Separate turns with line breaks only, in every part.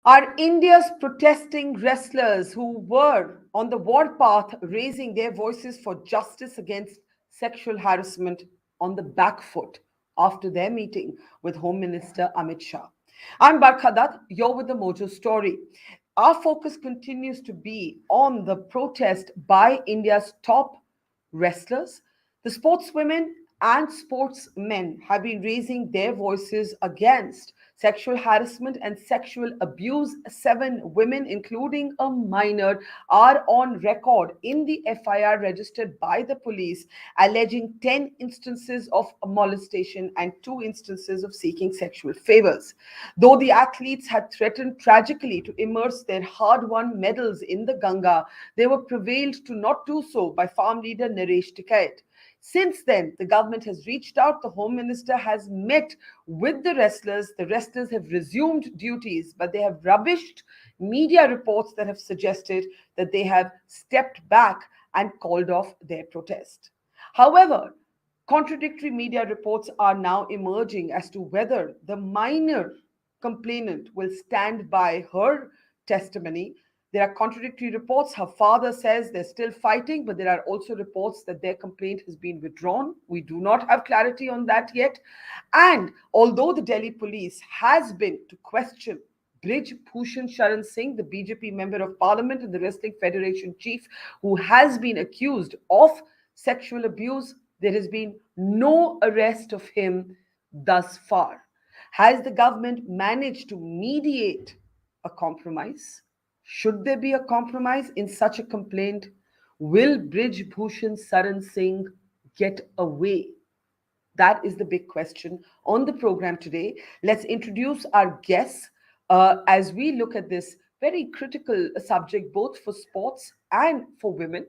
Are India's protesting wrestlers who were on the warpath raising their voices for justice against sexual harassment on the back foot after their meeting with Home Minister Amit Shah? I'm Barkha Dutt, you're with the Mojo story. Our focus continues to be on the protest by India's top wrestlers. The sportswomen and sportsmen have been raising their voices against sexual harassment and sexual abuse. Seven women, including a minor, are on record in the FIR registered by the police, alleging 10 instances of molestation and 2 instances of seeking sexual favors. Though the athletes had threatened tragically to immerse their hard won medals in the Ganga, they were prevailed to not do so by farm leader Naresh Tikait. Since then, the government has reached out. The Home Minister has met with the wrestlers. The wrestlers have resumed duties, but they have rubbished media reports that have suggested that they have stepped back and called off their protest. However, contradictory media reports are now emerging as to whether the minor complainant will stand by her testimony. There are contradictory reports. Her father says they're still fighting, but there are also reports that their complaint has been withdrawn. We do not have clarity on that yet. And although the Delhi police has been to question Brij Bhushan Sharan Singh, the BJP member of parliament and the Wrestling Federation chief, who has been accused of sexual abuse, there has been no arrest of him thus far. Has the government managed to mediate a compromise? Should there be a compromise in such a complaint? Will Brij Bhushan Saran Singh get away? That is the big question on the program today. Let's introduce our guests as we look at this very critical subject, both for sports and for women.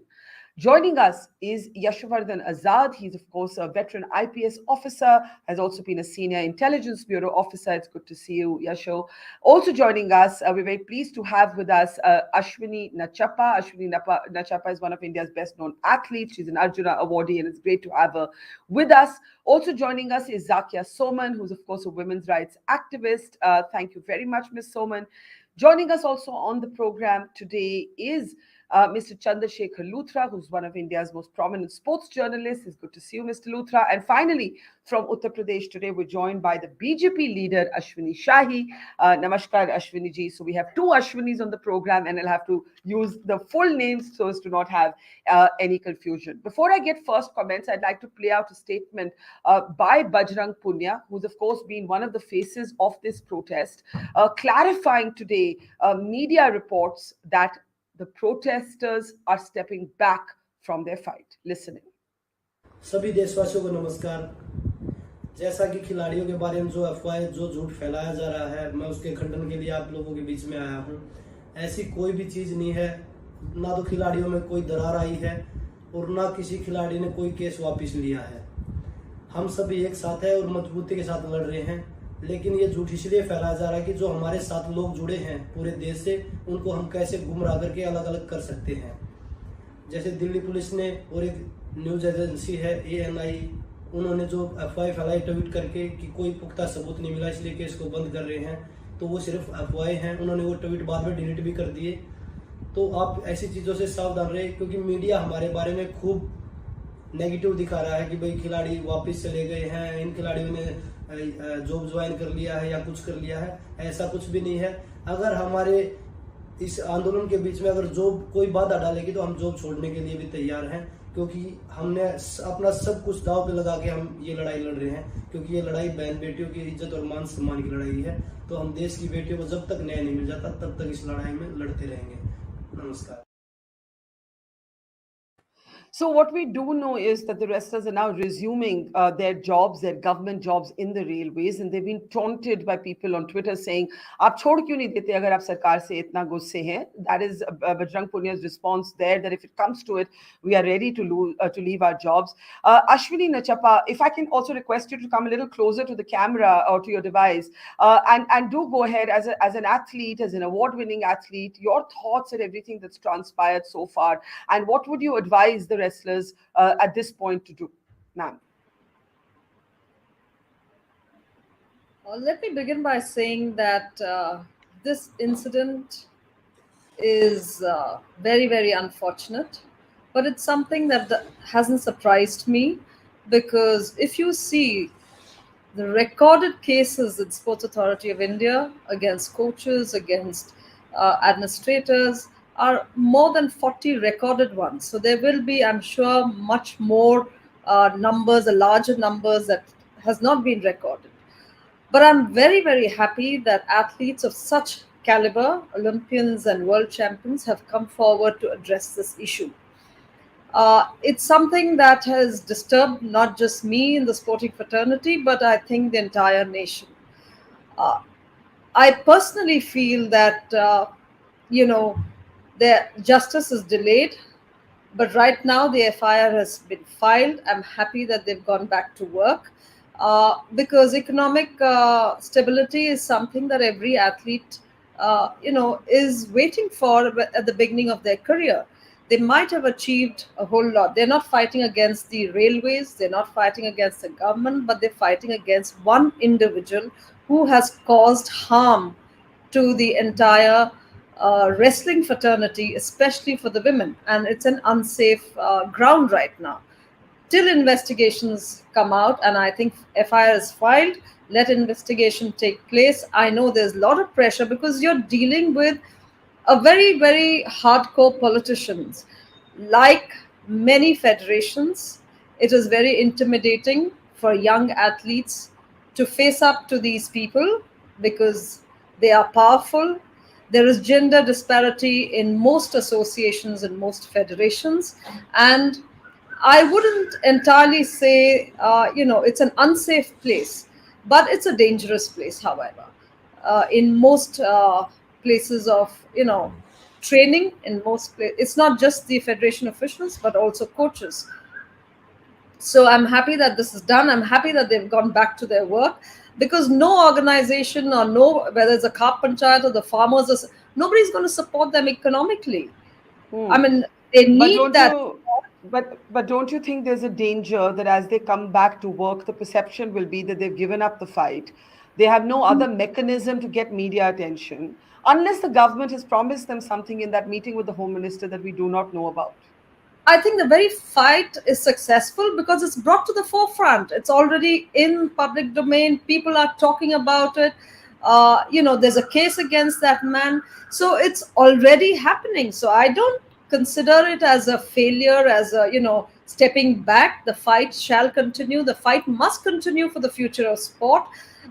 Joining us is Yashovardhan Azad. He's, of course, a veteran IPS officer, has also been a senior intelligence bureau officer. It's good to see you, Yasho. Also joining us, we're very pleased to have with us Ashwini Nachappa. Nachappa is one of India's best known athletes. She's an Arjuna awardee, and it's great to have her with us. Also joining us is Zakia Soman, who's, of course, a women's rights activist. Thank you very much, Ms. Soman. Joining us also on the program today is Mr. Chandrasekhar Luthra, who's one of India's most prominent sports journalists. It's good to see you, Mr. Luthra. And finally, from Uttar Pradesh today, we're joined by the BJP leader, Ashwini Shahi. Namaskar, Ashwini ji. So we have two Ashwinis on the program, and I'll have to use the full names so as to not have any confusion. Before I get first comments, I'd like to play out a statement by Bajrang Punia, who's, of course, been one of the faces of this protest, clarifying today media reports that the protesters are stepping back from their fight. Listening.
सभी देशवासियों को नमस्कार। जैसा कि खिलाड़ियों के बारे में जो अफवाह, जो झूठ फैलाया जा रहा है, मैं उसके खंडन के लिए आप लोगों के बीच में आया हूं। ऐसी कोई भी चीज नहीं है, ना तो खिलाड़ियों में कोई दरार आई है और ना किसी खिलाड़ी ने कोई केस वापस लिया है। हम सभी एक साथ हैं और मजबूती के साथ लड़ रहे हैं, लेकिन ये झूठ इसलिए फैलाया जा रहा है कि जो हमारे साथ लोग जुड़े हैं पूरे देश से, उनको हम कैसे गुमराह करके अलग अलग कर सकते हैं। जैसे दिल्ली पुलिस ने और एक न्यूज एजेंसी है ANI, उन्होंने जो अफवाह फैलाई ट्वीट करके कि कोई पुख्ता सबूत नहीं मिला इसलिए केस को बंद कर रहे हैं, तो वो सिर्फ अफवाहें हैं। उन्होंने वो ट्वीट बाद में डिलीट भी कर दिए। तो आप ऐसी चीज़ों से सावधान रहे, क्योंकि मीडिया हमारे बारे में खूब नेगेटिव दिखा रहा है कि भाई खिलाड़ी वापस चले गए हैं, इन खिलाड़ियों ने जॉब ज्वाइन कर लिया है या कुछ कर लिया है। ऐसा कुछ भी नहीं है। अगर हमारे इस आंदोलन के बीच में अगर जॉब कोई बाधा डालेगी तो हम जॉब छोड़ने के लिए भी तैयार हैं, क्योंकि हमने अपना सब कुछ दांव पे लगा के हम ये लड़ाई लड़ रहे हैं। क्योंकि ये लड़ाई बहन बेटियों की इज्जत और मान सम्मान की लड़ाई है। तो हम देश की बेटियों को जब तक न्याय नहीं मिल जाता तब तक इस लड़ाई में लड़ते रहेंगे। नमस्कार।
So what we do know is that the wrestlers are now resuming their jobs, their government jobs in the railways, and they've been taunted by people on Twitter saying, "आप छोड़ क्यों नहीं देते अगर आप सरकार से इतना गुस्से हैं?" That is Bajrang Punia's response there, that if it comes to it, we are ready to leave our jobs. Ashwini Nachappa, if I can also request you to come a little closer to the camera or to your device, and do go ahead as an athlete, as an award-winning athlete, your thoughts and everything that's transpired so far, and what would you advise the wrestlers at this point to do, ma'am?
Let me begin by saying that this incident is very, very unfortunate, but it's something that hasn't surprised me, because if you see the recorded cases in Sports Authority of India against coaches, against administrators, are more than 40 recorded ones. So there will be, I'm sure, much more numbers, larger numbers that has not been recorded. But I'm very, very happy that athletes of such caliber, Olympians and world champions, have come forward to address this issue. It's something that has disturbed not just me in the sporting fraternity, but I think the entire nation. Uh, I personally feel that, you know, the justice is delayed, but right now the FIR has been filed. I'm happy that they've gone back to work, because economic stability is something that every athlete, is waiting for at the beginning of their career. They might have achieved a whole lot. They're not fighting against the railways, they're not fighting against the government, but they're fighting against one individual who has caused harm to the entire wrestling fraternity, especially for the women. And it's an unsafe ground right now. Till investigations come out, and I think FIR is filed, let investigation take place. I know there's a lot of pressure because you're dealing with a very, very hardcore politicians. Like many federations, it is very intimidating for young athletes to face up to these people because they are powerful. There is gender disparity in most associations and most federations. And I wouldn't entirely say, it's an unsafe place, but it's a dangerous place, however. In most places of, training, in most places, it's not just the federation officials, but also coaches. So I'm happy that this is done. I'm happy that they've gone back to their work, because no organization, or no, whether it's a Khap Panchayat or the farmers, nobody's going to support them economically. I
Hmm.
mean, they
But
need
don't
that.
you but don't you think there's a danger that as they come back to work, the perception will be that they've given up the fight? They have no other mechanism to get media attention unless the government has promised them something in that meeting with the Home Minister that we do not know about.
I think the very fight is successful because it's brought to the forefront. It's already in public domain. People are talking about it. There's a case against that man. So it's already happening. So I don't consider it as a failure, as a, stepping back. The fight shall continue. The fight must continue for the future of sport,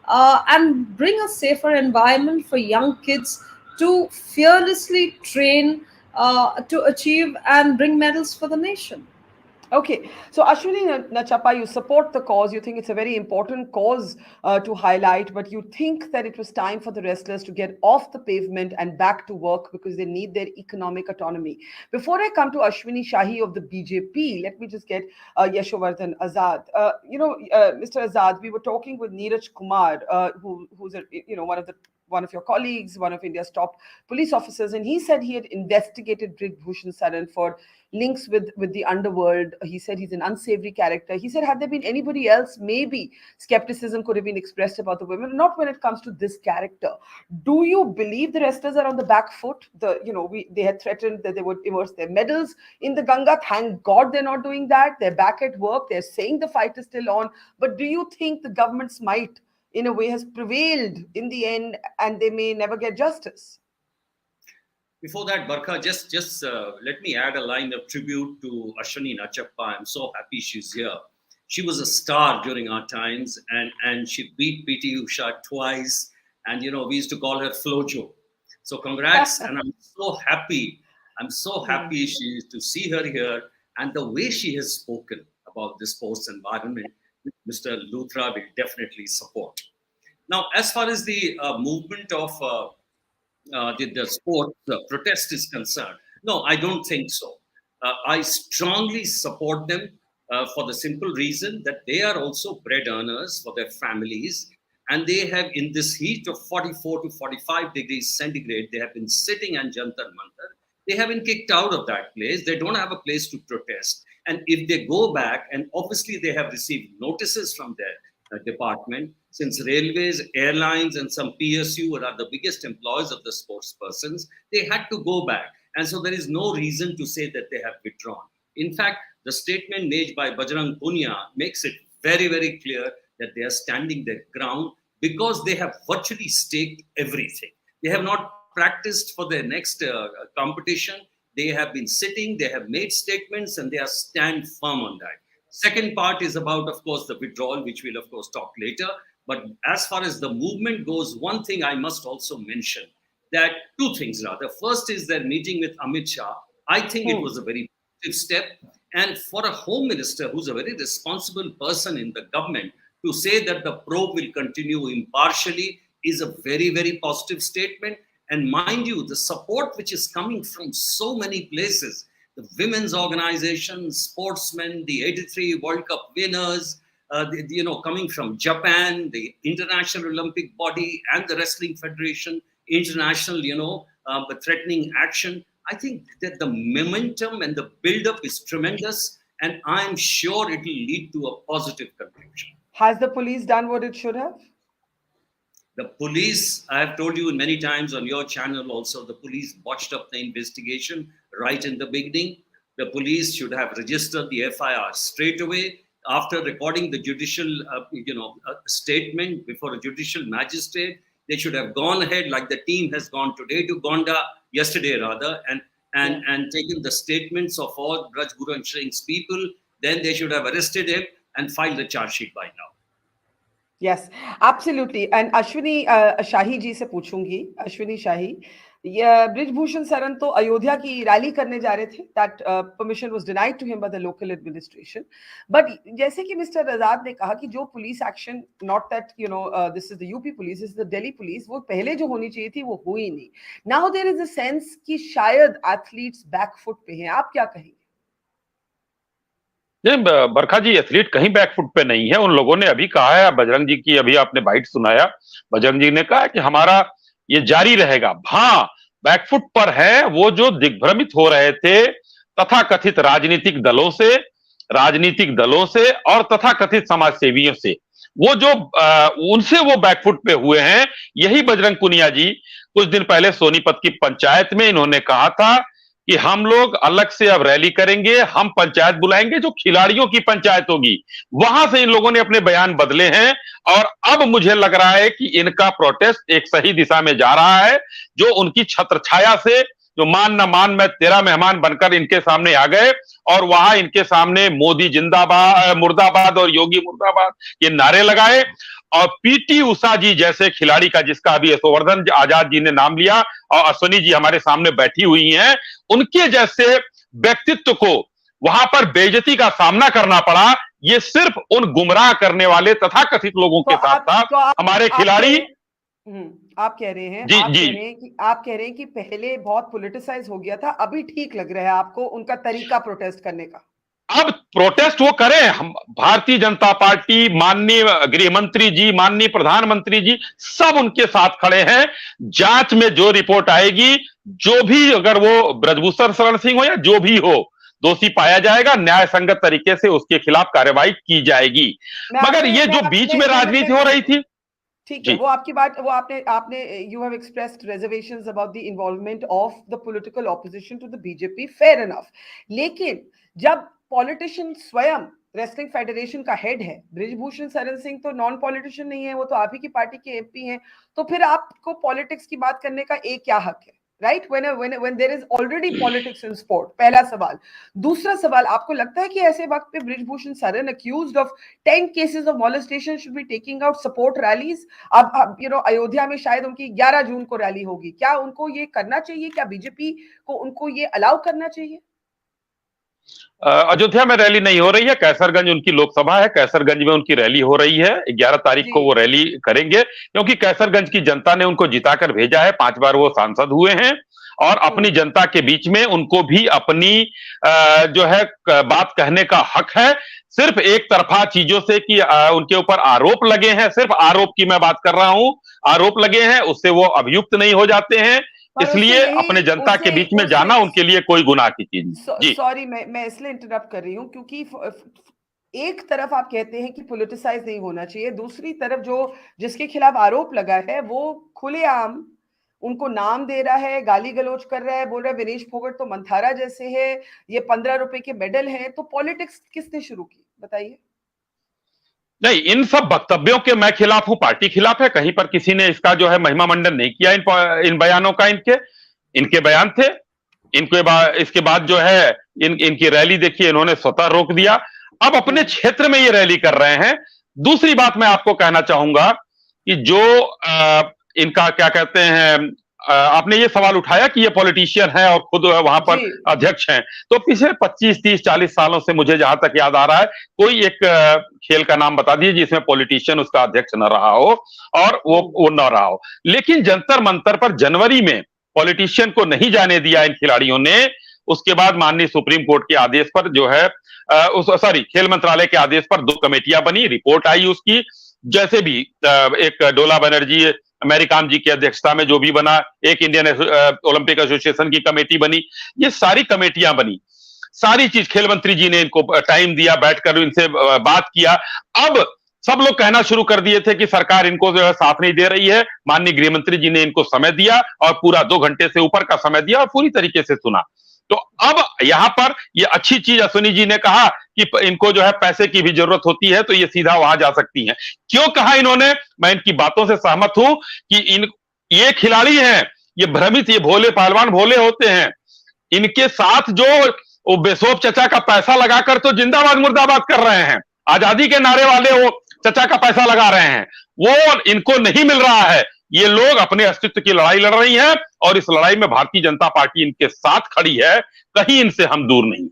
and bring a safer environment for young kids to fearlessly train, to achieve and bring medals for the nation.
Okay, so Ashwini Nachappa, you support the cause. You think it's a very important cause to highlight, but you think that it was time for the wrestlers to get off the pavement and back to work because they need their economic autonomy. Before I come to Ashwini Shahi of the BJP, let me just get Yashovardhan Azad. Mr. Azad, we were talking with Neeraj Kumar, who's one of your colleagues, one of India's top police officers, and he said he had investigated Brij Bhushan Sharan for links with the underworld. He said he's an unsavory character. He said, had there been anybody else, maybe skepticism could have been expressed about the women, not when it comes to this character. Do you believe the wrestlers are on the back foot? They had threatened that they would immerse their medals in the Ganga. Thank God they're not doing that. They're back at work. They're saying the fight is still on. But do you think the government's might, in a way, has prevailed in the end, and they may never get justice?
Before that, Barkha, just let me add a line of tribute to Ashwini Nachappa. I'm so happy she's here. She was a star during our times, and she beat PT Usha twice. And we used to call her Flojo. So congrats, and I'm so happy. I'm so happy to see her here, and the way she has spoken about this sports environment, Mr. Luthra will definitely support. Now, as far as the movement of the sport protest is concerned. No, I don't think so. I strongly support them for the simple reason that they are also bread earners for their families. And they have, in this heat of 44 to 45 degrees centigrade, they have been sitting on Jantar Mantar. They have been kicked out of that place. They don't have a place to protest. And if they go back, and obviously they have received notices from there, department. Since railways, airlines, and some PSU are the biggest employers of the sports persons, they had to go back. And so there is no reason to say that they have withdrawn. In fact, the statement made by Bajrang Punia makes it very, very clear that they are standing their ground because they have virtually staked everything. They have not practiced for their next competition. They have been sitting, they have made statements, and they are stand firm on that. Second part is about, of course, the withdrawal, which we'll, of course, talk later. But as far as the movement goes, one thing I must also mention, that two things rather. First is their meeting with Amit Shah. I think it was a very positive step. And for a home minister who's a very responsible person in the government to say that the probe will continue impartially is a very, very positive statement. And mind you, the support which is coming from so many places, the women's organization, sportsmen, the 83 World Cup winners, coming from Japan, the International Olympic Body, and the Wrestling Federation, international, threatening action. I think that the momentum and the build-up is tremendous, and I'm sure it will lead to a positive conclusion.
Has the police done what it should have?
The police, I have told you many times on your channel also, the police botched up the investigation right in the beginning. The police should have registered the FIR straight away after recording the judicial, statement before a judicial magistrate. They should have gone ahead, like the team has gone today to Gonda, yesterday rather, and taken the statements of all Brij Bhushan Sharan Singh's people. Then they should have arrested him and filed the charge sheet by now.
Yes, absolutely. And Ashwini Shahi ji से पूछूंगी, Ashwini Shahi, Brij Bhushan Saran तो अयोध्या की rally करने जा रहे थे. That permission was denied to him by the local administration. But जैसे कि Mr. Azad ने कहा कि जो police action, not that this is the UP police, this is the Delhi police, वो पहले जो होनी चाहिए थी वो हुई नहीं. Now there is a sense कि शायद athletes back foot पे हैं. आप क्या कहेंगे?
बरखा जी, एथलीट कहीं बैकफुट पे नहीं है. उन लोगों ने अभी कहा है, बजरंग जी की अभी आपने बाइट सुनाया, बजरंग जी ने कहा कि हमारा ये जारी रहेगा. हाँ, बैकफुट पर है वो जो दिग्भ्रमित हो रहे थे तथाकथित राजनीतिक दलों से और तथाकथित समाज सेवियों से, वो जो उनसे वो बैकफुट पे हुए हैं. यही बजरंग पुनिया जी कुछ दिन पहले सोनीपत की पंचायत में इन्होंने कहा था कि हम लोग अलग से अब रैली करेंगे, हम पंचायत बुलाएंगे जो खिलाड़ियों की पंचायत होगी. वहां से इन लोगों ने अपने बयान बदले हैं और अब मुझे लग रहा है कि इनका प्रोटेस्ट एक सही दिशा में जा रहा है. जो उनकी छत्रछाया से जो मान न मान मैं तेरा मेहमान बनकर इनके सामने आ गए और वहां इनके सामने मोदी जिंदाबाद, मुर्दाबाद और योगी मुर्दाबाद ये नारे लगाए. और पीटी उषा जी जैसे खिलाड़ी का, जिसका अभी यशोवर्धन आजाद जी ने नाम लिया और अश्विनी जी हमारे सामने बैठी हुई हैं, उनके जैसे व्यक्तित्व को वहां पर बेइज्जती का सामना करना पड़ा. ये सिर्फ उन गुमराह करने वाले तथाकथित लोगों के साथ था. हमारे खिलाड़ी
आप कह रहे हैं कि पहले बहुत पॉलिटिसाइज हो गया था, अभी ठीक लग रहा है आपको उनका तरीका प्रोटेस्ट करने का?
अब प्रोटेस्ट वो करें. हम भारतीय जनता पार्टी, माननीय गृह मंत्री जी, माननीय प्रधानमंत्री जी सब उनके साथ खड़े हैं. जांच में जो रिपोर्ट आएगी, जो भी, अगर वो ब्रजभूषण शरण सिंह हो या जो भी हो, दोषी पाया जाएगा, न्याय संगत तरीके से उसके खिलाफ कार्रवाई की जाएगी. मगर ये जो बीच में राजनीति हो रही थी,
ठीक है, वो आपकी बात, वो आपने you have expressed reservations about the involvement of the political opposition to the BJP, fair enough. लेकिन जब पॉलिटिशियन स्वयं रेसलिंग फेडरेशन का हेड है, बृजभूषण शरण सिंह तो नॉन पॉलिटिशियन नहीं है, वो तो आप ही की पार्टी के एमपी हैं, तो फिर आपको पॉलिटिक्स की बात करने का एक क्या हक है? Right, when there is already politics in sport. पहला सवाल. दूसरा सवाल, आपको लगता है कि ऐसे वक्त पे बृजभूषण शरण accused of 10 cases of molestation should be taking out support rallies? अब अयोध्या में शायद उनकी 11 जून को रैली होगी, क्या उनको ये करना चाहिए? क्या बीजेपी को उनको ये अलाउ करना चाहिए?
अयोध्या में रैली नहीं हो रही है, कैसरगंज उनकी लोकसभा है, कैसरगंज में उनकी रैली हो रही है. 11 तारीख को वो रैली करेंगे, क्योंकि कैसरगंज की जनता ने उनको जिताकर भेजा है. 5 बार वो सांसद हुए हैं और अपनी जनता के बीच में उनको भी अपनी जो है बात कहने का हक है. सिर्फ एक तरफा चीजों से कि उनके ऊपर आरोप लगे हैं, सिर्फ आरोप की मैं बात कर रहा हूं, आरोप लगे हैं, उससे वो अभियुक्त नहीं हो जाते हैं. इसलिए अपने जनता के बीच में जाना उनके लिए कोई गुनाह की चीज नहीं.
सॉरी, मैं इसलिए इंटरप्ट कर रही हूँ क्योंकि एक तरफ आप कहते हैं कि पॉलिटिसाइज नहीं होना चाहिए, दूसरी तरफ जो जिसके खिलाफ आरोप लगा है वो खुलेआम उनको नाम दे रहा है, गाली गलौज कर रहा है, बोल रहा है विनेश फोगट तो मंथारा जैसे है, ये 15 रुपए के मेडल हैं। तो पॉलिटिक्स किसने शुरू की, बताइए।
नहीं, इन सब वक्तव्यों के मैं खिलाफ हूं, पार्टी खिलाफ है। कहीं पर किसी ने इसका जो है महिमा मंडन नहीं किया इन बयानों का। इनके इनके बयान थे। इसके बाद जो है इनकी रैली देखिए, इन्होंने स्वतः रोक दिया। अब अपने क्षेत्र में ये रैली कर रहे हैं। दूसरी बात मैं आपको कहना चाहूंगा कि जो इनका क्या कहते हैं, आपने ये सवाल उठाया कि ये पॉलिटिशियन है और खुद वहां पर
जी
अध्यक्ष हैं। तो पिछले 25 30 40 सालों से मुझे जहां तक याद आ रहा है, कोई एक खेल का नाम बता दीजिए जिसमें पॉलिटिशियन उसका अध्यक्ष न रहा हो और वो न रहा हो। लेकिन जंतर मंतर पर जनवरी में पॉलिटिशियन को नहीं जाने दिया इन खिलाड़ियों ने। उसके बाद माननीय सुप्रीम कोर्ट के आदेश पर जो है खेल मंत्रालय के आदेश पर 2 कमेटियां बनी, रिपोर्ट आई उसकी। जैसे भी एक डोला बनर्जी मैरीकॉम जी की अध्यक्षता में जो भी बना, एक इंडियन ओलंपिक एसोसिएशन की कमेटी बनी, ये सारी कमेटियां बनी। सारी चीज खेल मंत्री जी ने इनको टाइम दिया, बैठकर इनसे बात किया। अब सब लोग कहना शुरू कर दिए थे कि सरकार इनको जो है साथ नहीं दे रही है। माननीय गृह मंत्री जी ने इनको समय दिया और पूरा 2 घंटे से ऊपर का समय दिया और पूरी तरीके से सुना। तो अब यहां पर ये अच्छी चीज अश्विनी जी ने कहा कि इनको जो है पैसे की भी जरूरत होती है, तो ये सीधा वहां जा सकती हैं। क्यों कहा इन्होंने, मैं इनकी बातों से सहमत हूं कि ये खिलाड़ी हैं, ये भ्रमित, ये भोले पहलवान भोले होते हैं। इनके साथ जो वो बेसोप चचा का पैसा लगाकर तो जिंदाबाद मुर्दाबाद कर रहे हैं, आजादी के नारे वाले वो चचा का पैसा लगा रहे हैं, वो इनको नहीं मिल रहा है। ये लोग अपने अस्तित्व की लड़ाई लड़ रही हैं और इस लड़ाई में भारतीय जनता पार्टी इनके साथ खड़ी है। कहीं इनसे हम दूर नहीं।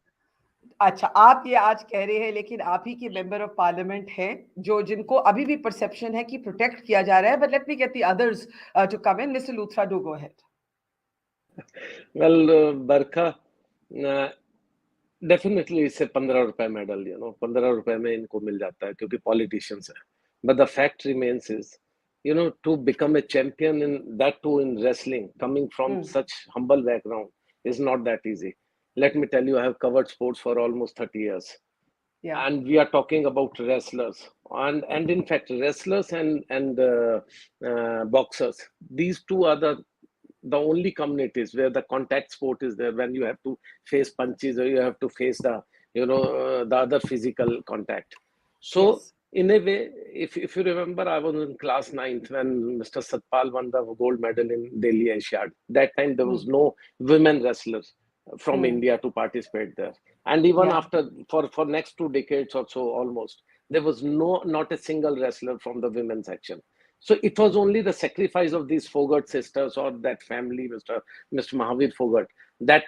अच्छा, आप ये आज कह रहे हैं, लेकिन आप ही के मेंबर ऑफ पार्लियामेंट हैं जो जिनको अभी भी परसेप्शन है कि प्रोटेक्ट किया जा रहा है। But let me get the others to come in. Mister Luthra, do go ahead.
Well Barkha, definitely इससे 15 रुपए मेडल 15 रुपए में इनको मिल जाता है क्योंकि पॉलिटिशियंस है। But the fact remains is to become a champion in that too in wrestling, coming from such humble background, is not that easy. Let me tell you, I have covered sports for almost 30 years. Yeah. And we are talking about wrestlers and in fact wrestlers and boxers. These two are the only communities where the contact sport is there, when you have to face punches or you have to face the the other physical contact. So yes. In a way, if you remember, I was in class 9th when Mr. Satpal won the gold medal in Delhi Asiad. That time there was no women wrestlers from India to participate there. And even after, for next 2 decades or so almost, there was not a single wrestler from the women's section. So it was only the sacrifice of these Phogat sisters or that family, Mr. Mahavir Phogat, that,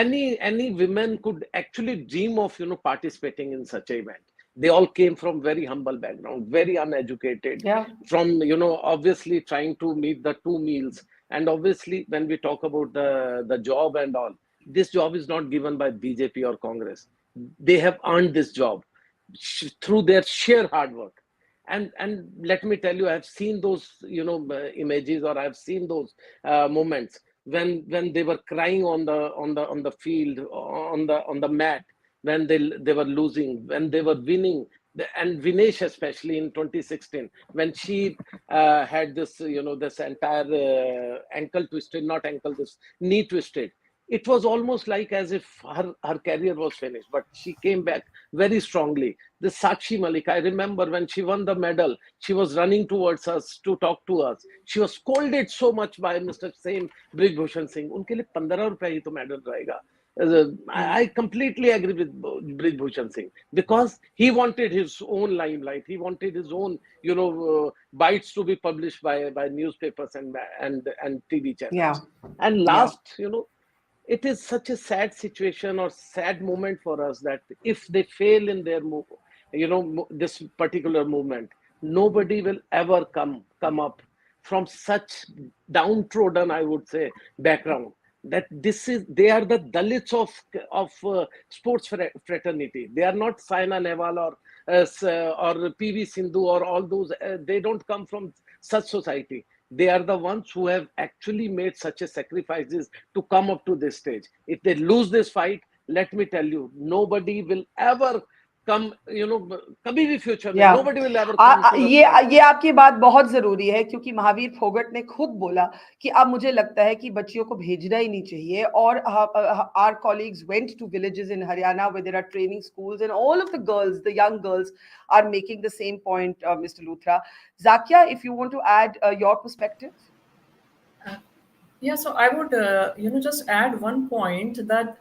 any women could actually dream of, participating in such an event. They all came from very humble background, very uneducated, from, obviously trying to meet the 2 meals. And obviously, when we talk about the job and all, this job is not given by BJP or Congress. They have earned this job through their sheer hard work. And let me tell you, I have seen those, images, or I have seen those moments when they were crying on the field, on the mat, when they were losing, when they were winning. And Vinesh, especially in 2016, when she had this, this entire ankle twisted, not ankle, this knee twisted. It was almost like as if her career was finished, but she came back very strongly. The Sakshee Malikkh, I remember when she won the medal, she was running towards us to talk to us. She was scolded so much by Mr. Same Brij Bhushan Singh. Unke liye 15 rupees hi to medal rahega. I completely agree with Brij Bhushan Singh, because he wanted his own limelight. He wanted his own, bites to be published by newspapers and TV channels. Yeah. And last, it is such a sad situation or sad moment for us that if they fail in their move, this particular movement, nobody will ever come up from such downtrodden, I would say, background. That they are the Dalits of sports fraternity. They are not Saina Nehwal or PV Sindhu or all those. They don't come from such society. They are the ones who have actually made such a sacrifices to come up to this stage. If they lose this fight, let me tell you, nobody will ever come, कभी भी future में,
Yeah.
nobody will ever come to the
ये आपकी बात बहुत जरूरी है, क्योंकि महावीर फोगट ने खुद बोला कि अब मुझे लगता है कि बच्चियों को भेजना ही नहीं चाहिए. और our colleagues went to villages in Haryana where there are training schools, and all of the girls, the young girls, are making the same point, Mr. Luthra. Zakia, if you want to add your perspective.
Yeah, so I would, just add one point that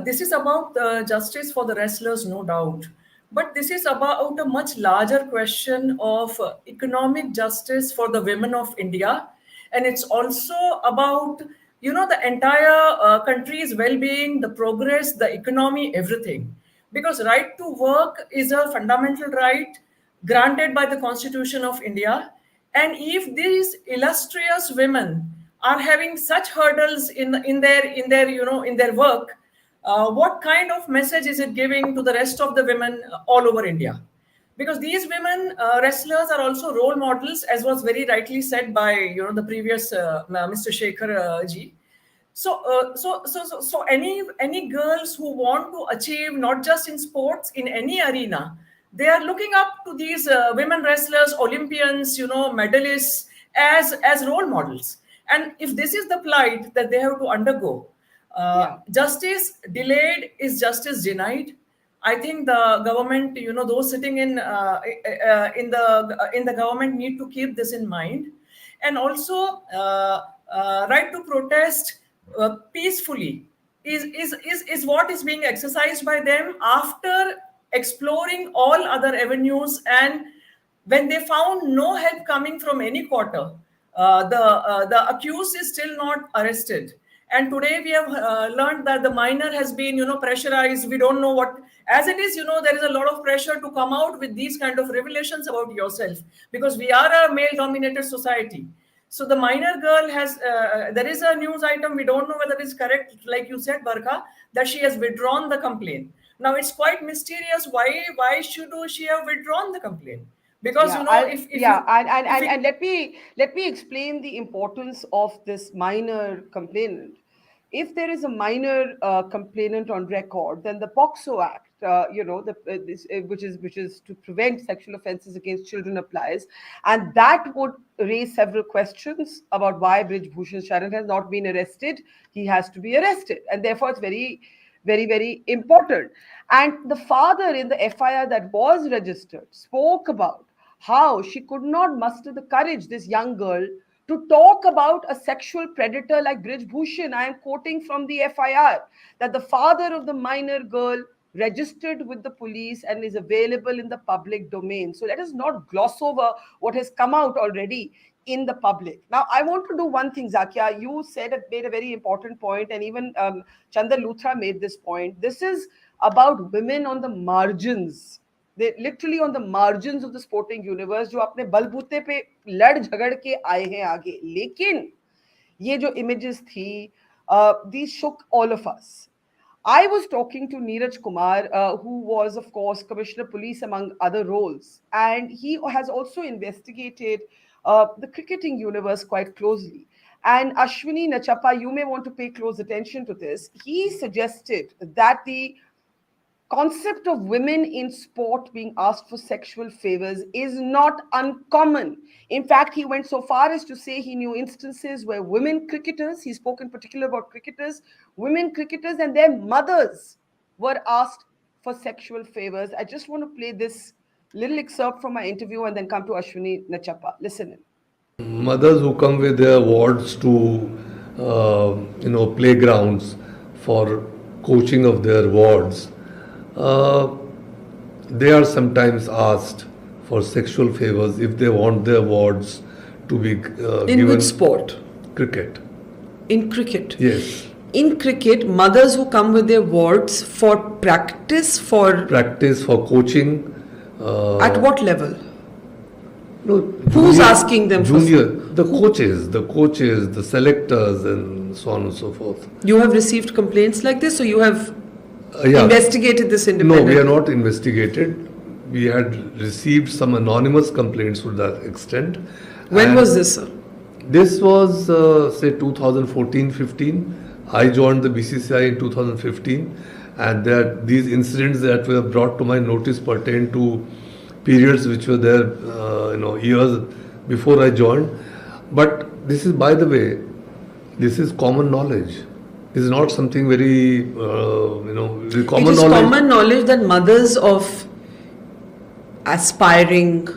this is about justice for the wrestlers, no doubt. But this is about a much larger question of economic justice for the women of India. And it's also about, the entire country's well-being, the progress, the economy, everything. Because right to work is a fundamental right granted by the Constitution of India. And if these illustrious women are having such hurdles in their work, what kind of message is it giving to the rest of the women all over India? Because these women wrestlers are also role models, as was very rightly said by the previous Mr. Shekhar ji. So any girls who want to achieve not just in sports, in any arena, they are looking up to these women wrestlers, Olympians, medalists as role models. And if this is the plight that they have to undergo, justice delayed is justice denied. I think the government, those sitting in the government need to keep this in mind, and also right to protest peacefully is what is being exercised by them after exploring all other avenues, and when they found no help coming from any quarter, the accused is still not arrested. And today we have learned that the minor has been, pressurized. We don't know what, as it is, there is a lot of pressure to come out with these kind of revelations about yourself, because we are a male-dominated society. So the minor girl has, there is a news item, we don't know whether it's correct, like you said, Barkha, that she has withdrawn the complaint. Now it's quite mysterious. Why should she have withdrawn the complaint? Because
and let me explain the importance of this minor complainant. If there is a minor complainant on record, then the POCSO Act, which is to prevent sexual offences against children, applies, and that would raise several questions about why Brij Bhushan Sharan has not been arrested. He has to be arrested, and therefore it's very, very, very important. And the father in the FIR that was registered spoke about how she could not muster the courage, this young girl, to talk about a sexual predator like Brij Bhushan. I am quoting from the FIR that the father of the minor girl registered with the police and is available in the public domain. So let us not gloss over what has come out already in the public. Now, I want to do one thing, Zakia. You made a very important point, and even Chandar Luthra made this point. This is about women on the margins. They literally on the margins of the sporting universe, जो अपने बलबूते पे लड़ झगड़ के आए हैं आगे. लेकिन ये जो images थी, these shook all of us. I was talking to Neeraj Kumar, who was, of course, Commissioner of Police among other roles, and he has also investigated the cricketing universe quite closely. And Ashwini Nachappa, you may want to pay close attention to this. He suggested that the concept of women in sport being asked for sexual favors is not uncommon. In fact, he went so far as to say he knew instances where women cricketers, he spoke in particular about cricketers, women cricketers and their mothers were asked for sexual favors. I just want to play this little excerpt from my interview and then come to Ashwini Nachappa. Listen in.
Mothers who come with their wards to, playgrounds for coaching of their wards, they are sometimes asked for sexual favors if they want their wards to be
in which sport?
Cricket.
In cricket?
Yes.
In cricket, mothers who come with their wards for practice, for coaching. At what level?
No,
who's asking them?
Junior, the coaches, the selectors, and so on and so forth.
You have received complaints like this, so you have investigated this independently?
No, we are not investigated. We had received some anonymous complaints to that extent.
When was this, sir?
This was, say, 2014-15. I joined the BCCI in 2015, and that these incidents that were brought to my notice pertain to periods which were there, years before I joined. But this is, by the way, this is common knowledge. This is not something very, very common
It is
knowledge.
common knowledge that mothers of aspiring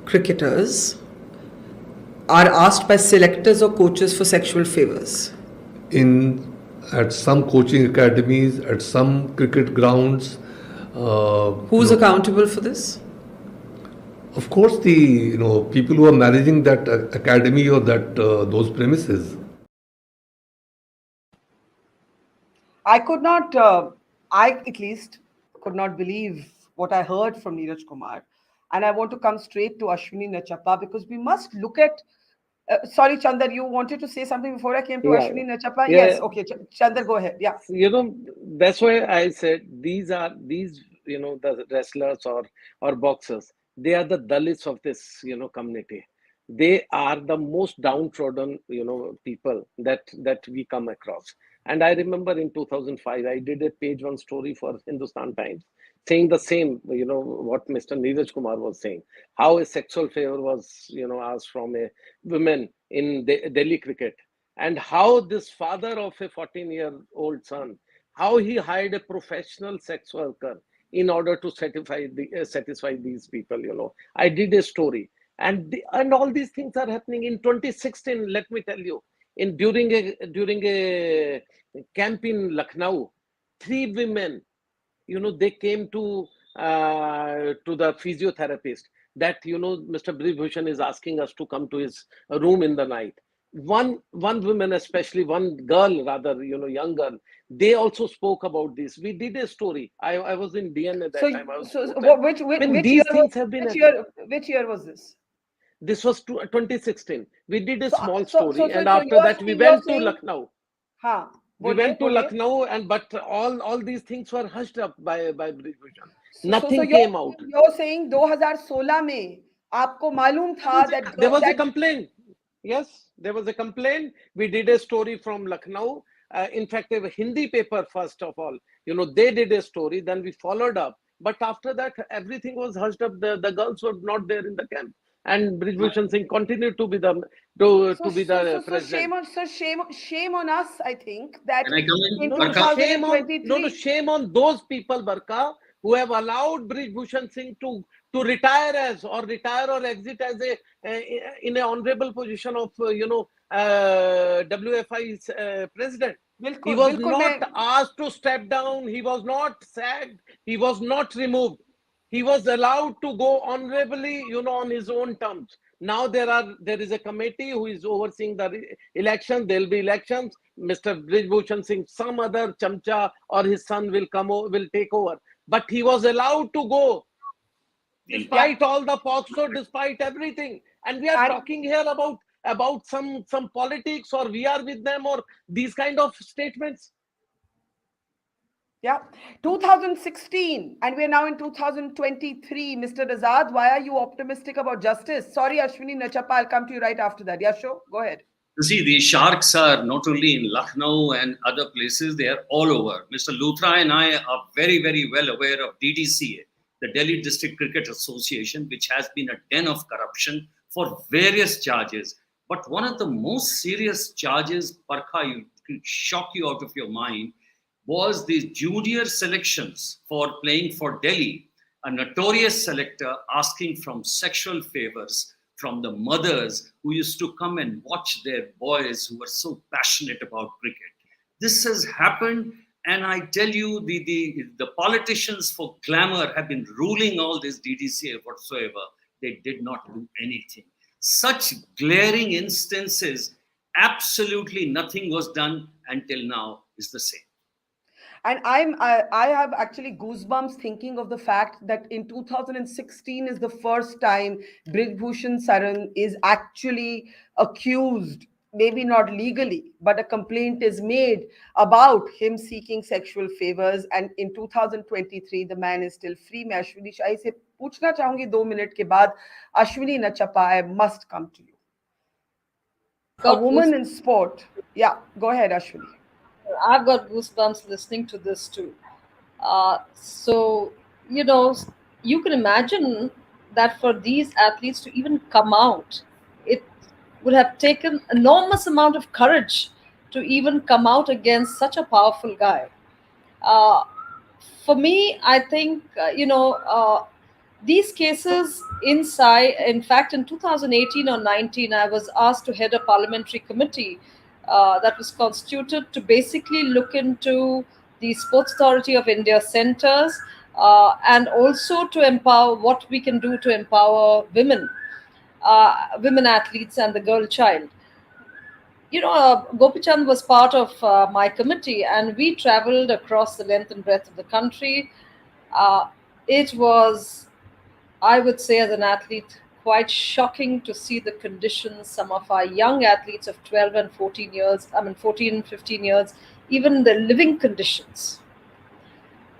cricketers are asked by selectors or coaches for sexual favors.
At some coaching academies, at some cricket grounds.
Who's accountable for this?
Of course, the people who are managing that academy or that those premises.
I could not, I at least could not believe what I heard from Neeraj Kumar. And I want to come straight to Ashwini Nachappa because we must look at. Sorry, Chandar, you wanted to say something before I came to
Yeah,
Ashwini Nachappa?
yeah.
Yes, okay. Chandar, go ahead. Yeah.
That's why I said these, the wrestlers or boxers, they are the Dalits of this, community. They are the most downtrodden, people that we come across. And I remember in 2005, I did a page one story for Hindustan Times saying the same, what Mr. Neeraj Kumar was saying, how a sexual favor was, asked from a woman in Delhi cricket, and how this father of a 14-year-old son, how he hired a professional sex worker in order to satisfy these people. I did a story, and all these things are happening in 2016. Let me tell you, during a camp in Lucknow, 3 women, they came to the physiotherapist that Mr. Brij Bhushan is asking us to come to his room in the night. One woman, especially one girl, rather, young girl, they also spoke about this. We did a story. I was in DN at that time.
Which year was this?
This was 2016. We did a small story, and after that we went to Lucknow. We went to Lucknow, but all these things were hushed up by Brij Bhushan. Nothing came out.
You're saying 2016 में आपको मालूम था that
there was a complaint. Yes, there was a complaint. We did a story from Lucknow. In fact, a Hindi paper, first of all, they did a story. Then we followed up. But after that, everything was hushed up. The girls were not there in the camp. And Brij Bhushan Singh continued to be the president.
Shame on us, I think, that
Can I come in?
in 2023.
Shame on those people, Barkha, who have allowed Brij Bhushan Singh to retire or exit as in an honorable position of WFI's president. He was not asked to step down. He was not sacked. He was not removed. He was allowed to go honorably, on his own terms. Now there is a committee who is overseeing the election. There will be elections. Mr. Brij Bhushan Singh, some other chamcha or his son will take over. But he was allowed to go, despite all the POXO, despite everything. And we are talking here about some politics, or we are with them, or these kind of statements.
Yeah, 2016, and we're now in 2023. Mr. Azad, why are you optimistic about justice? Sorry, Ashwini Nachappa, I'll come to you right after that. Yeah, sure, go ahead.
You see, the sharks are not only in Lucknow and other places, they are all over. Mr. Luthra and I are very, very well aware of DDCA, the Delhi District Cricket Association, which has been a den of corruption for various charges. But one of the most serious charges, Barkha, could shock you out of your mind, was the junior selections for playing for Delhi, a notorious selector asking from sexual favors from the mothers who used to come and watch their boys who were so passionate about cricket. This has happened, and I tell you, the politicians for glamour have been ruling all this DDCA whatsoever. They did not do anything. Such glaring instances, absolutely nothing was done until now is the same.
And I have actually goosebumps thinking of the fact that in 2016 is the first time Brij Bhushan Sharan is actually accused, maybe not legally, but a complaint is made about him seeking sexual favors. And in 2023, the man is still free. मैं अश्विनी शाही से पूछना चाहूंगी 2 minute के बाद. Ashwini Nachappa, I must come to you. A woman in sport. Yeah, go ahead, Ashwini.
I've got goosebumps listening to this too. So, you know, you can imagine that for these athletes to even come out, it would have taken enormous amount of courage to even come out against such a powerful guy. Uh, for me, I think, these cases inside, in fact, in 2018 or 19, I was asked to head a parliamentary committee that was constituted to basically look into the Sports Authority of India centers and also to empower what we can do to empower women athletes and the girl child. Gopichand was part of my committee, and we traveled across the length and breadth of the country. Uh, it was, I would say, as an athlete, quite shocking to see the conditions some of our young athletes of 12 and 14 years, 14 and 15 years, even the living conditions.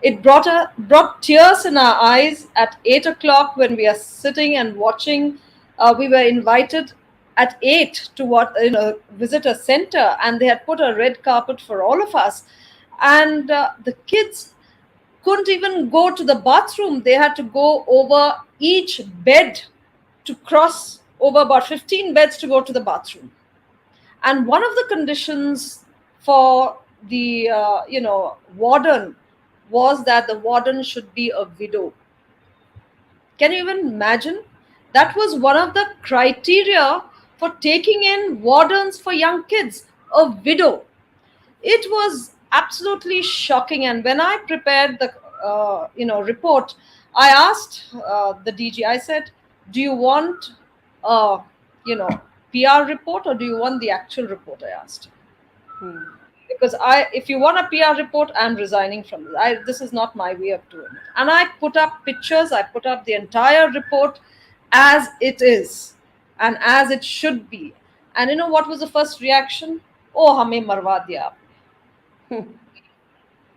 It brought tears in our eyes at 8 o'clock when we are sitting and watching. We were invited at 8 to visit a center, and they had put a red carpet for all of us. And the kids couldn't even go to the bathroom. They had to go over each bed to cross over about 15 beds to go to the bathroom. And one of the conditions for the warden was that the warden should be a widow. Can you even imagine? That was one of the criteria for taking in wardens for young kids, a widow. It was absolutely shocking. And when I prepared the report, I asked the DG. I said, "Do you want a PR report, or do you want the actual report?" I asked, because if you want a PR report, I'm resigning from this. This is not my way of doing it. And I put up pictures. I put up the entire report as it is and as it should be. And you know what was the first reaction? Oh, hame marwa diya.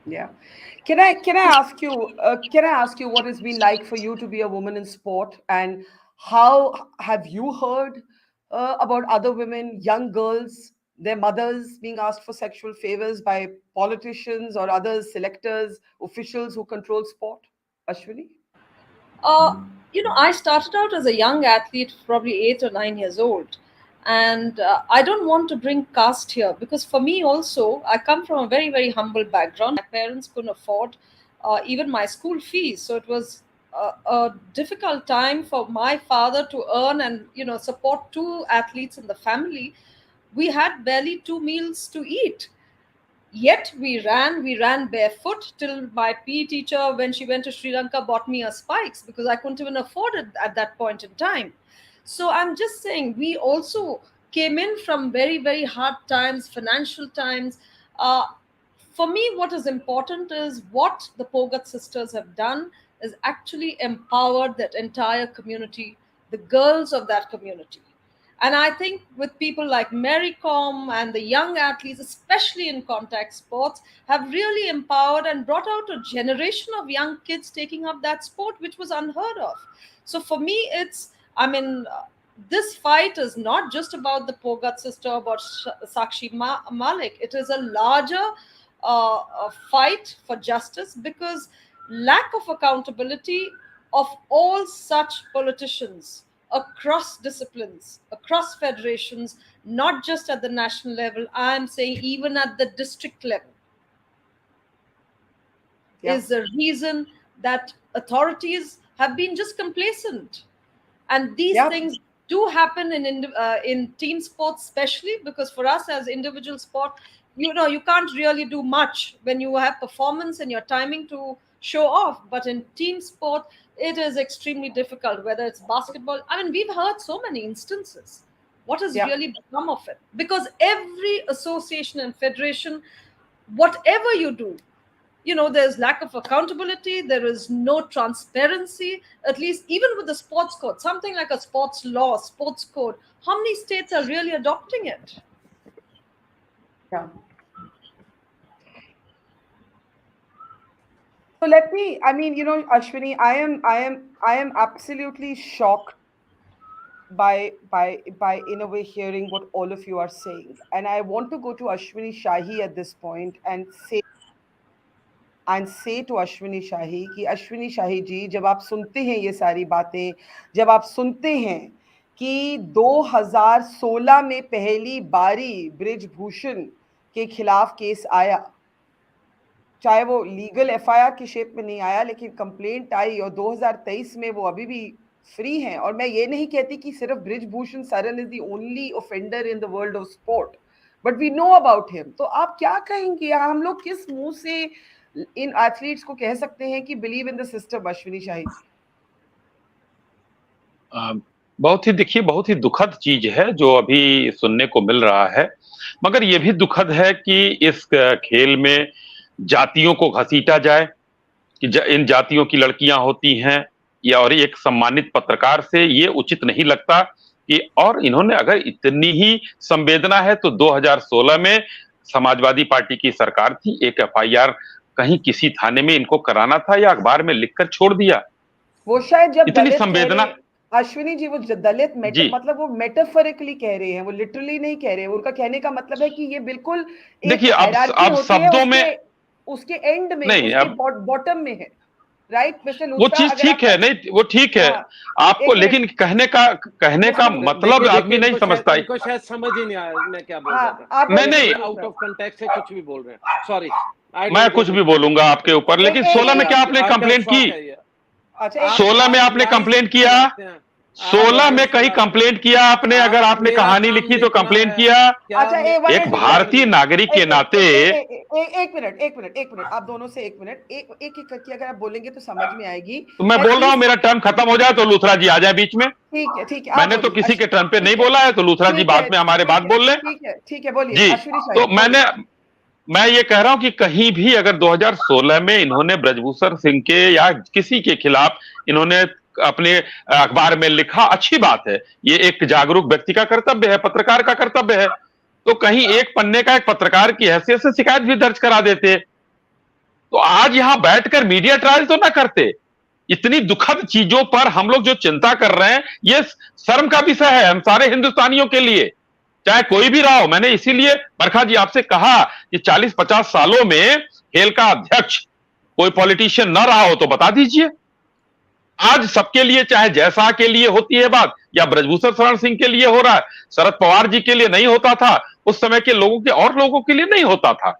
Yeah. Can I ask you what it's been like for you to be a woman in sport, and how have you heard about other women, young girls, their mothers being asked for sexual favors by politicians or other selectors, officials who control sport? Ashwini?
Uh, I started out as a young athlete, probably 8 or 9 years old. And I don't want to bring caste here, because for me also, I come from a very, very humble background. My parents couldn't afford even my school fees. So it was a difficult time for my father to earn and, support two athletes in the family. We had barely 2 meals to eat. Yet we ran barefoot till my PE teacher, when she went to Sri Lanka, bought me a spikes because I couldn't even afford it at that point in time. So I'm just saying, we also came in from very, very hard times, financial times. Uh, for me, what is important is what the Phogat sisters have done is actually empowered that entire community, the girls of that community. And I think with people like Mary Com and the young athletes, especially in contact sports, have really empowered and brought out a generation of young kids taking up that sport, which was unheard of. So for me, this fight is not just about the Phogat sister, about Sakshee Malikkh. It is a larger fight for justice, because lack of accountability of all such politicians across disciplines, across federations, not just at the national level, I am saying even at the district level,
Yeah.
is the reason that authorities have been just complacent. And these
Yeah.
things do happen in team sports, especially because for us as individual sport, you can't really do much when you have performance and your timing to show off. But in team sport, it is extremely difficult, whether it's basketball. We've heard so many instances. What has
Yeah.
really become of it? Because every association and federation, whatever you do, there's lack of accountability, there is no transparency. At least even with the sports code, something like a sports law, sports code, how many states are really adopting it?
Yeah. So let me, Ashwini, I am absolutely shocked by in a way hearing what all of you are saying, and I want to go to Ashwini Shahi at this point and say to Ashwini Shahi कि Ashwini Shahi जी, जब आप सुनते हैं ये सारी बातें, जब आप सुनते हैं कि 2016 में पहली बारी ब्रिजभूषण के खिलाफ केस आया, चाहे वो लीगल एफआईआर की शेप में नहीं आया लेकिन कंप्लेंट आई, और 2023 में वो अभी भी फ्री हैं, और मैं ये नहीं कहती कि सिर्फ Brijbhushan Saran is the only offender in the world of sport, but we know about him. तो आप क्या कहेंगे, हम लोग किस मुंह से इन एथलीट्स को कह सकते हैं कि believe in the system? Ashwini Shahi,
बहुत ही देखिए, बहुत ही दुखद चीज है जो अभी सुनने को मिल रहा है, मगर यह भी दुखद है कि इस खेल में जातियों को घसीटा जाए कि इन जातियों की लड़कियां होती हैं, या और एक सम्मानित पत्रकार से ये उचित नहीं लगता कि, और इन्होंने अगर इतनी ही संवेदना है तो 2016 में समाजवादी पार्टी की सरकार थी, एक एफआईआर कहीं किसी थाने में इनको कराना था या अखबार में लिखकर छोड़ दिया।
वो शायद जब
इतनी संवेदना,
अश्विनी जी, वो दलित मतलब वो मेटाफोरिकली कह रहे हैं, वो लिटरली नहीं कह रहे हैं। उनका कहने का मतलब है कि ये बिल्कुल
देखिए अब शब्दों में
उसके एंड में
नहीं,
उसके बॉटम में है, राइट मिस्टर?
वो चीज ठीक है, नहीं वो ठीक है आपको, लेकिन कहने का मतलब आदमी नहीं समझता।
इनको शायद समझ ही नहीं आया मैं क्या बोल रहा था।
नहीं,
आउट ऑफ कंटेक्स्ट से कुछ भी बोल रहे हैं, सॉरी।
मैं कुछ भी बोलूंगा आपके ऊपर, लेकिन 16 में क्या आपने कंप्लेंट की? 16 में आपने कंप्लेंट किया? 16 में कहीं कंप्लेंट किया आपने? अगर आपने कहानी लिखी तो कंप्लेंट किया?
अच्छा,
एक भारतीय नागरिक के नाते
एक मिनट आप दोनों से एक मिनट, एक करके अगर आप बोलेंगे तो समझ में आएगी।
तो मैं बोल रहा हूँ मेरा टर्म खत्म हो जाए तो लूथरा जी आ जाए बीच में।
ठीक है,
मैंने तो किसी के टर्म पे नहीं बोला है, तो लूथरा जी बाद में हमारे बात बोल ले।
ठीक है, बोलिए
जी। तो मैं ये कह रहा हूं कि कहीं भी अगर 2016 में इन्होंने ब्रजभूषण सिंह के या किसी के खिलाफ इन्होंने अपने अखबार में लिखा, अच्छी बात है, ये एक जागरूक व्यक्ति का कर्तव्य है, पत्रकार का कर्तव्य है, तो कहीं एक पन्ने का एक पत्रकार की हैसियत से शिकायत भी दर्ज करा देते, तो आज यहां बैठकर मीडिया ट्रायल तो ना करते। इतनी दुखद चीजों पर हम लोग जो चिंता कर रहे हैं, ये शर्म का विषय है हम सारे हिंदुस्तानियों के लिए, चाहे कोई भी रहा हो। मैंने इसीलिए बरखा जी आपसे कहा कि 40-50 सालों में खेल का अध्यक्ष कोई पॉलिटिशियन न रहा हो तो बता दीजिए। आज सबके लिए, चाहे जैसा के लिए होती है बात या ब्रजभूषण शरण सिंह के लिए हो रहा है, शरद पवार जी के लिए नहीं होता था, उस समय के लोगों के और लोगों के लिए नहीं होता था,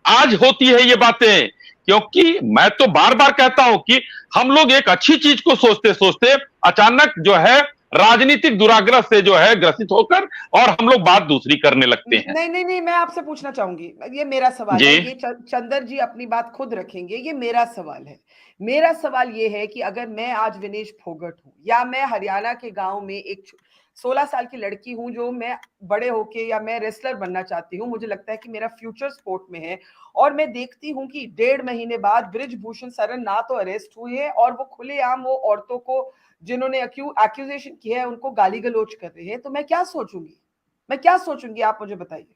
आज होती है ये बातें। क्योंकि मैं तो बार बार कहता हूं कि हम लोग एक अच्छी चीज को सोचते सोचते अचानक जो है राजनीतिक दुराग्रह से जो है ग्रसित होकर और हम लोग बात दूसरी करने लगते हैं।
नहीं, मैं आपसे पूछना चाहूंगी, ये मेरा सवाल है, ये चंदर जी अपनी बात खुद रखेंगे, ये मेरा सवाल है। मेरा सवाल ये है कि अगर मैं आज विनेश फोगट हूं या मैं हरियाणा के गांव में एक 16 साल की लड़की हूं जो मैं बड़े होके या मैं रेसलर बनना चाहती हूं, मुझे लगता है कि मेरा फ्यूचर स्पोर्ट में है, और मैं देखती हूं कि 1.5 महीने बाद ब्रिजभूषण शरण ना तो अरेस्ट हुए हैं और वो खुलेआम वो औरतों को जिन्होंने एक्यूजेशन किया है उनको गाली गलौज कर रहे हैं, तो मैं क्या सोचूंगी आप मुझे बताइए।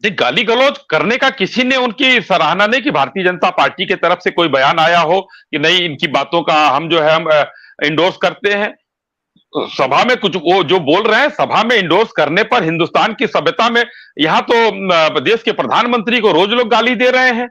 गाली गलौज करने का किसी ने उनकी सराहना नहीं कि भारतीय जनता पार्टी के तरफ से कोई बयान आया हो कि नहीं इनकी बातों का हम जो है हम इंडोर्स करते हैं। सभा में कुछ वो जो बोल रहे हैं, सभा में इंडोर्स करने पर हिंदुस्तान की सभ्यता में यहाँ तो देश के प्रधानमंत्री को रोज लोग गाली दे रहे हैं,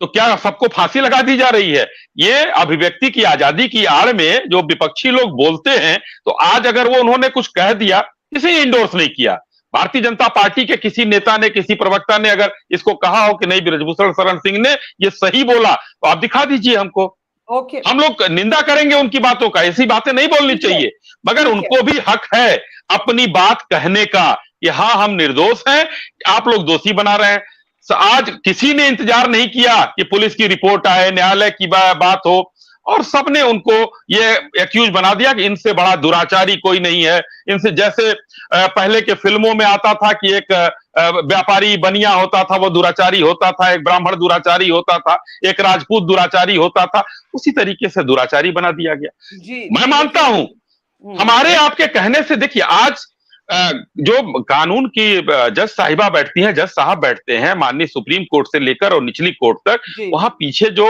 तो क्या सबको फांसी लगा दी जा रही है? ये अभिव्यक्ति की आजादी की आड़ में जो विपक्षी लोग बोलते हैं, तो आज अगर वो उन्होंने कुछ कह दिया, किसी ने इंडोर्स नहीं किया, भारतीय जनता पार्टी के किसी नेता ने, किसी प्रवक्ता ने अगर इसको कहा हो कि नहीं ब्रिजभूषण शरण सिंह ने ये सही बोला, तो आप दिखा दीजिए हमको। हम लोग निंदा करेंगे उनकी बातों का, ऐसी बातें नहीं बोलनी चाहिए, मगर उनको भी हक है अपनी बात कहने का कि हाँ हम निर्दोष हैं, आप लोग दोषी बना रहे हैं। आज किसी ने इंतजार नहीं किया कि पुलिस की रिपोर्ट आए, न्यायालय की बात हो, और सबने उनको ये एक्यूज बना दिया कि इनसे बड़ा दुराचारी कोई नहीं है। इनसे जैसे पहले के फिल्मों में आता था कि एक व्यापारी बनिया होता था वो दुराचारी होता था, एक ब्राह्मण दुराचारी होता था, एक राजपूत दुराचारी होता था, उसी तरीके से दुराचारी बना दिया गया। मैं मानता हूं हमारे आपके कहने से, देखिए आज जो कानून की जज साहिबा बैठती हैं, जज साहब बैठते हैं, माननीय सुप्रीम कोर्ट से लेकर और निचली कोर्ट तक,
जी
वहां
जी
पीछे जो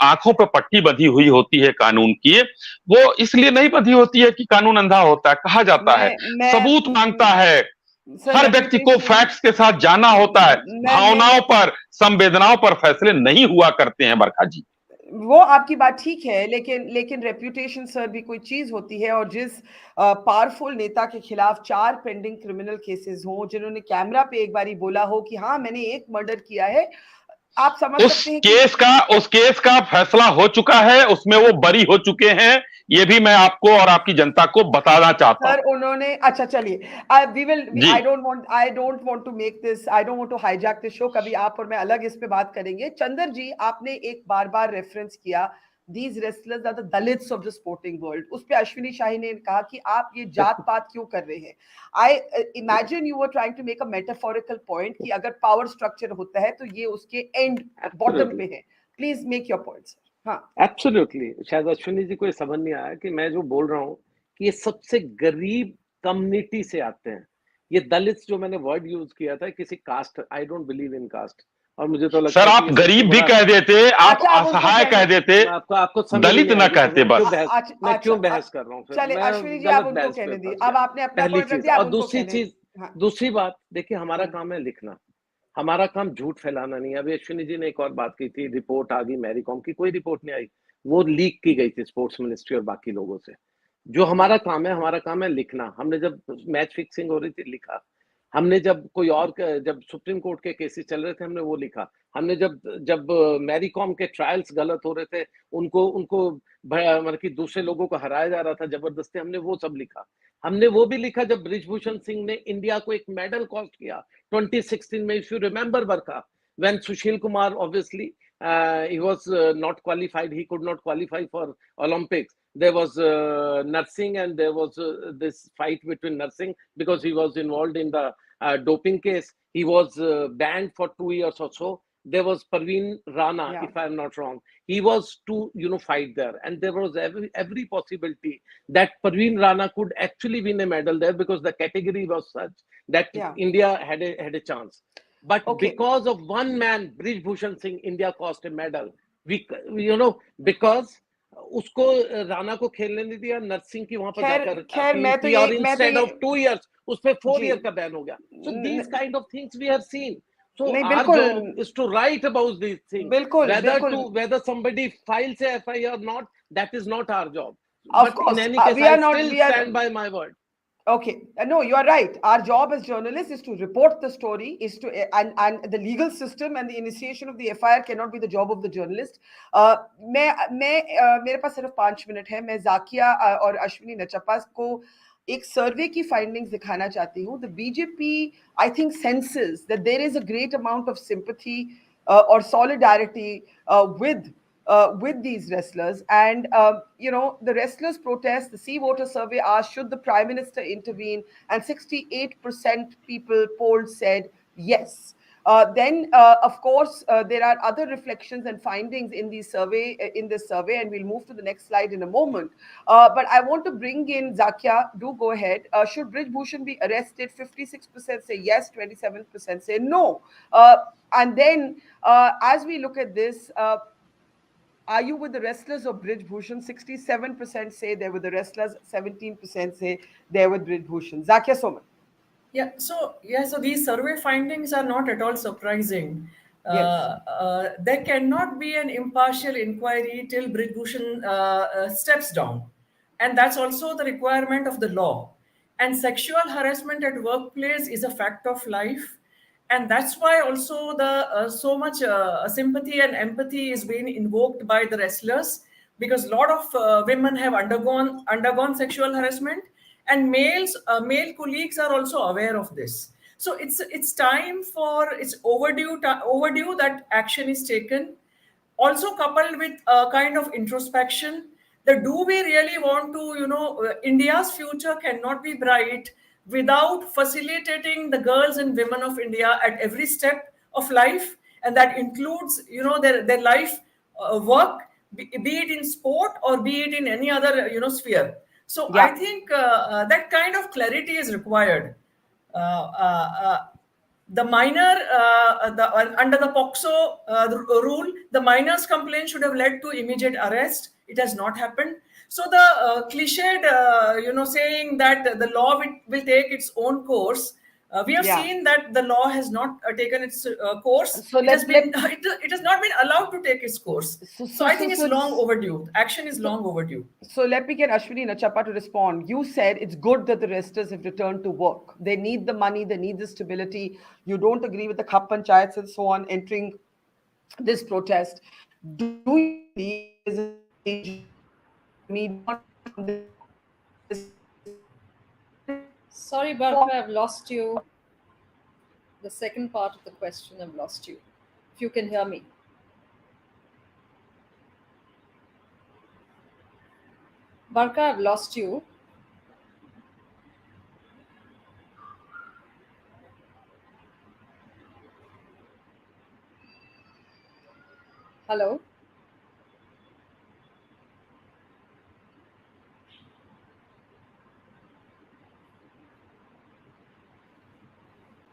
आंखों पर पट्टी बंधी हुई होती है कानून की, वो इसलिए नहीं बंधी होती है कि कानून अंधा होता है। कहा जाता है, सबूत मांगता है,
सर
हर व्यक्ति को
रेपुटेशन
फैक्ट्स के साथ जाना होता है,
मैं
भावनाओं पर, संवेदनाओं पर फैसले नहीं हुआ करते हैं बरखा जी।
वो आपकी बात ठीक है, लेकिन रेपुटेशन सर भी कोई चीज होती है। और जिस पावरफुल नेता के खिलाफ 4 पेंडिंग क्रिमिनल केसेस हों, जिन्होंने कैमरा पे एक बारी बोला हो कि हाँ मैंने एक मर्डर किया है, आप समझ सकते हैं कि
उस केस का फैसला हो चुका है, उसमें वो बरी हो चुके हैं, ये भी मैं आपको और आपकी जनता को बताना चाहता
सर
हूं।
उन्होंने, अच्छा चलिए, वी विल,
जी,
I don't want to make this, I don't want to hijack this show. कभी आप और मैं अलग इस पे बात करेंगे। चंदर जी, आपने एक बार बार रेफरेंस किया, these wrestlers are the Dalits of the sporting world. उस पे अश्विनी शाही ने कहा कि आप ये जात पात क्यों कर रहे हैं। I imagine you were trying to make a metaphorical point कि अगर पावर स्ट्रक्चर होता है तो ये उसके एंड बॉटम पे
एब्सोल्युटली,
है। Please make your point sir. हाँ
एब्सोल्युटली। शायद अश्विनी जी को ये समझ नहीं आया कि मैं जो बोल रहा हूँ कि ये सबसे गरीब कम्युनिटी से आते हैं। ये दलित जो मैंने वर्ड यूज किया था किसी caste, I don't believe in caste, और मुझे तो लगता
सर
है कि
आप
ये सबसे
गरीब भी
बड़ा,
कह देते, आप
अच्छा, आप उनको
असहाय कह
कहने,
देते,
मैं आपको समझ ही
दलित
नहीं
ना
आएगी तो
कहते बस।
मैं
अच्छा
क्यों बहस कर रहा हूँ, फिर
चले
मैं
अश्विनी जी, आप
गलत
उनको
बहस पे
कहने दी।
फंस गया।
अब आपने अपना
पहली
पॉइंट रख
चीज,
दिया, आप
और
उनको
दूसरी
कहने।
चीज,
हाँ
दूसरी बात देखिए, हमारा
हम्म,
काम है लिखना, हमारा काम झूठ फैलाना नहीं है। अभी अश्विनी जी ने एक और बात की थी, रिपोर्ट आ गई मैरी कॉम की, कोई रिपोर्ट नहीं आई, वो लीक की गई थी स्पोर्ट्स मिनिस्ट्री और बाकी लोगों से। जो हमारा काम है, हमारा काम है लिखना। हमने जब मैच फिक्सिंग हो रही थी लिखा, हमने जब कोई और जब सुप्रीम कोर्ट के केसेस चल रहे थे हमने वो लिखा, हमने जब जब मैरी कॉम के ट्रायल्स गलत हो रहे थे, उनको उनको मतलब कि दूसरे लोगों को हराया जा रहा था जबरदस्ती, हमने वो सब लिखा। हमने वो भी लिखा जब ब्रिजभूषण सिंह ने इंडिया को एक मेडल कॉस्ट किया 2016 में, इफ यू रिमेंबर बरका, when Sushil Kumar obviously he was not qualified, he could not qualify for Olympics. There was Narsingh and there was this fight between Narsingh because he was involved in the doping case. He was banned for 2 years or so. There was Parveen Rana,
yeah
if I'm not wrong. He was to fight there, and there was every possibility that Parveen Rana could actually win a medal there because the category was such that
yeah
India had a chance. But
okay
because of one man, Brij Bhushan Singh, India cost a medal. We, because उसको राणा को खेलने नहीं दिया, नरसिंह की वहां पर
खैर
जाकर
खैर
अपील की, और
मैं तो
इंस्टेड
ये
ऑफ 2 years उस पे 4
जी
year का बैन हो गया. So these kind of things we have seen. So
नहीं
our
बिल्कुल
job is to write about these things.
बिल्कुल बिल्कुल
Whether somebody files a FIR or not, that is not our job.
of
But in
course
any case,
we are
I
not
still
we are
stand by my word.
okay no, you are right. Our job as journalists is to report the story, is to and the legal system and the initiation of the FIR cannot be the job of the journalist. मैं मेरे पास सिर्फ 5 minute है। मैं जाकिया और अश्विनी नचप्पा को एक सर्वे की findings दिखाना चाहती हूँ। The BJP I think senses that there is a great amount of sympathy or solidarity with these wrestlers. And, the wrestlers' protest, the Sea Voter survey asked, should the Prime Minister intervene? And 68% people polled said yes. Then, of course, there are other reflections and findings in this survey, and we'll move to the next slide in a moment. But I want to bring in Zakia. Do go ahead. Should Brij Bhushan be arrested? 56% say yes, 27% say no. And then, as we look at this, are you with the wrestlers or Brij Bhushan? 67% say they're with the wrestlers, 17% say they're with Brij Bhushan. Zakia Soman.
So these survey findings are not at all surprising.
Yes.
There cannot be an impartial inquiry till Brij Bhushan steps down, and that's also the requirement of the law. And sexual harassment at workplace is a fact of life, and that's why also the so much sympathy and empathy is being invoked by the wrestlers, because a lot of women have undergone sexual harassment, and male colleagues are also aware of this. So it's time for, it's overdue that action is taken, also coupled with a kind of introspection, that do we really want to, India's future cannot be bright without facilitating the girls and women of India at every step of life, and that includes, their life work, be it in sport or be it in any other, sphere. So I
Yeah.
think that kind of clarity is required. Uh, uh, uh, the minor, under the POXO rule, the minor's complaint should have led to immediate arrest. It has not happened. So the cliched, saying that the law will take its own course. We have
Yeah.
seen that the law has not taken its course.
So
It has
let
been, it has not been allowed to take its course.
so
So
so
I
so
think it's
so
long overdue. Action is
so
long overdue.
So let me get Ashwini Nachappa to respond. You said it's good that the wrestlers have returned to work. They need the money, they need the stability. You don't agree with the Khap Panchayats and so on entering this protest. Do you believe there's a danger that the media from this
Sorry, Barkha, I've lost you. The second part of the question, I've lost you. If you can hear me. Barkha, I've lost you. Hello?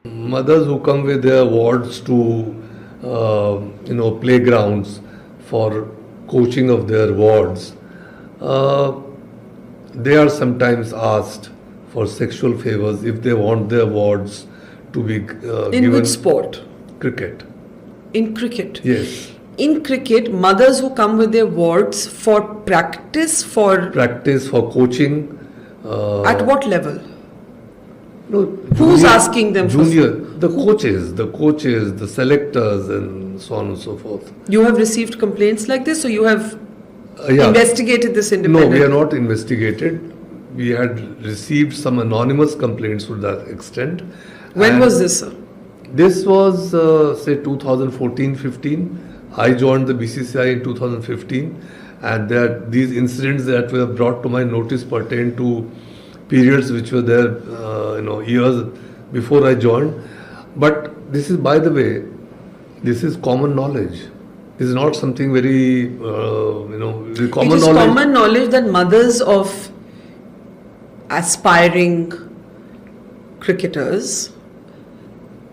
Mothers who come with their wards to playgrounds for coaching of their wards, uh, they are sometimes asked for sexual favors if they want their wards to be
in
given
which sport?
cricket.
In cricket.
Yes,
In cricket, mothers who come with their wards for practice for
practice for coaching.
at what level?
No,
Who's asking them for-
Junior, the coaches, the selectors, and so on and so forth.
You have received complaints like this, or you have
Yeah.
investigated this
No,
independently?
we are not investigated. We had received some anonymous complaints to that extent.
When
And
was this, sir?
This was, say, 2014-15. I joined the BCCI in 2015, and these incidents that were brought to my notice pertain to periods which were there, years before I joined. But this is, by the way, this is common knowledge. This is not something very, common
It is
knowledge.
common knowledge that mothers of aspiring cricketers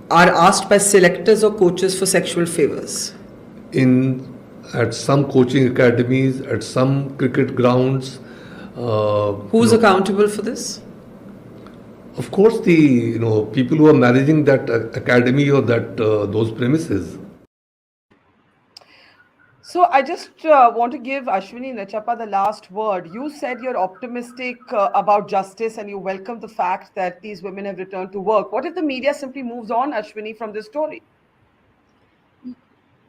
are asked by selectors or coaches for sexual favors.
At some coaching academies, at some cricket grounds.
Who's accountable for this?
Of course, the people who are managing that academy or that those premises.
So I just want to give Ashwini Nachappa the last word. You said you're optimistic about justice and you welcome the fact that these women have returned to work. What if the media simply moves on, Ashwini, from this story?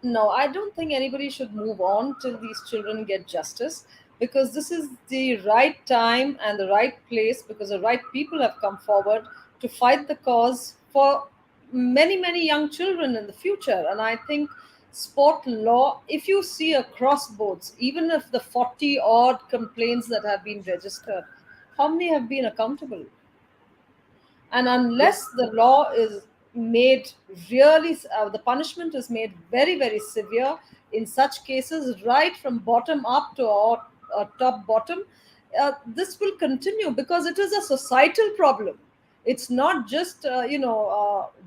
No, I don't think anybody should move on till these children get justice, because this is the right time and the right place, because the right people have come forward to fight the cause for many, many young children in the future. And I think sport law, if you see across boards, even if the 40 odd complaints that have been registered, how many have been accountable? And unless the law is made really, the punishment is made very, very severe in such cases, right from bottom up to top bottom, this will continue, because it is a societal problem. It's not just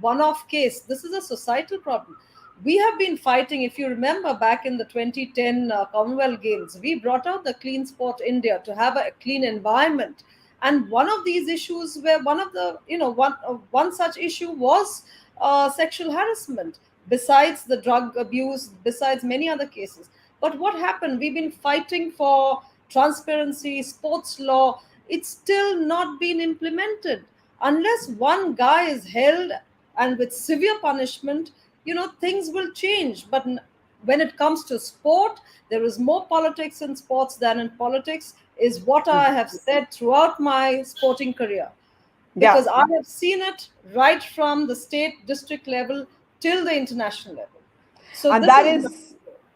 one-off case. This is a societal problem. We have been fighting. If you remember, back in the 2010 Commonwealth Games, we brought out the Clean Sport India to have a clean environment. And one of these issues, where one such issue was sexual harassment, besides the drug abuse, besides many other cases. But what happened? We've been fighting for transparency, sports law. It's still not been implemented. Unless one guy is held and with severe punishment, things will change. But when it comes to sport, there is more politics in sports than in politics, is what I have said throughout my sporting career. Because I have seen it right from the state, district level till the international level. So
And
this
that
is
is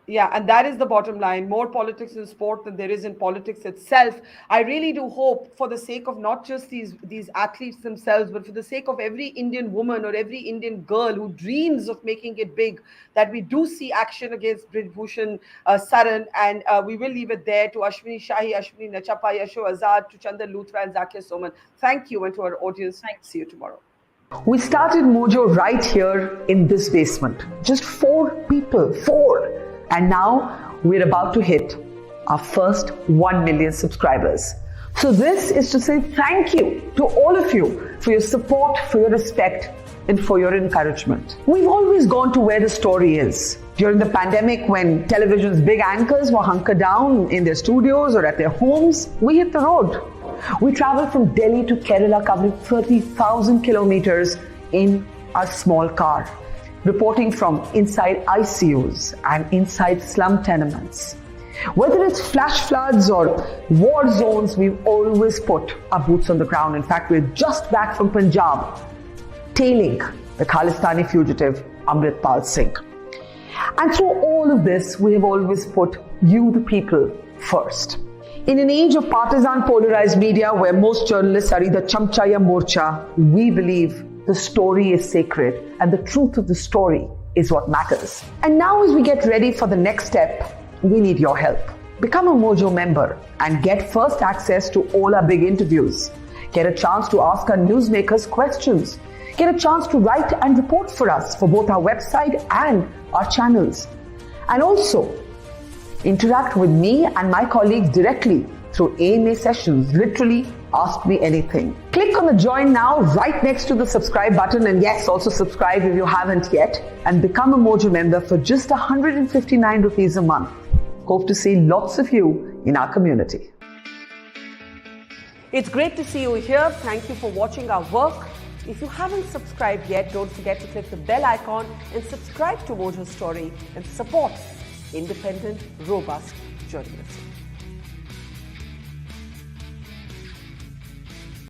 Yeah, and that is the bottom line. More politics in sport than there is in politics itself. I really do hope, for the sake of not just these athletes themselves, but for the sake of every Indian woman or every Indian girl who dreams of making it big, that we do see action against Brij Bhushan Sharan. And we will leave it there. To Ashwini Shahi, Ashwini Nachappa, Yasho Azad, to Chandan Luthra and Zakir Soman. Thank you, and to our audience.
Thanks.
See you tomorrow. We started Mojo right here in this basement. Just 4 people, 4. And now we're about to hit our first 1 million subscribers. So this is to say thank you to all of you for your support, for your respect, and for your encouragement. We've always gone to where the story is. During the pandemic, when television's big anchors were hunkered down in their studios or at their homes, we hit the road. We traveled from Delhi to Kerala, covering 30,000 kilometers in a small car, reporting from inside ICUs and inside slum tenements. Whether it's flash floods or war zones, we've always put our boots on the ground. In fact, we're just back from Punjab, tailing the Khalistani fugitive Amritpal Singh. And through all of this, we have always put you, the people, first. In an age of partisan polarized media where most journalists are either chamcha ya morcha, we believe the story is sacred and the truth of the story is what matters. And now as we get ready for the next step, we need your help. Become a Mojo member and get first access to all our big interviews. Get a chance to ask our newsmakers questions. Get a chance to write and report for us for both our website and our channels. And also, interact with me and my colleagues directly through AMA sessions. Literally, ask me anything. Click on the join now right next to the subscribe button, and yes, also subscribe if you haven't yet, and become a Mojo member for just 159 rupees a month. Hope to see lots of you in our community. It's great to see you here. Thank you for watching our work. If you haven't subscribed yet, don't forget to click the bell icon and subscribe to Mojo Story and support independent, robust journalism.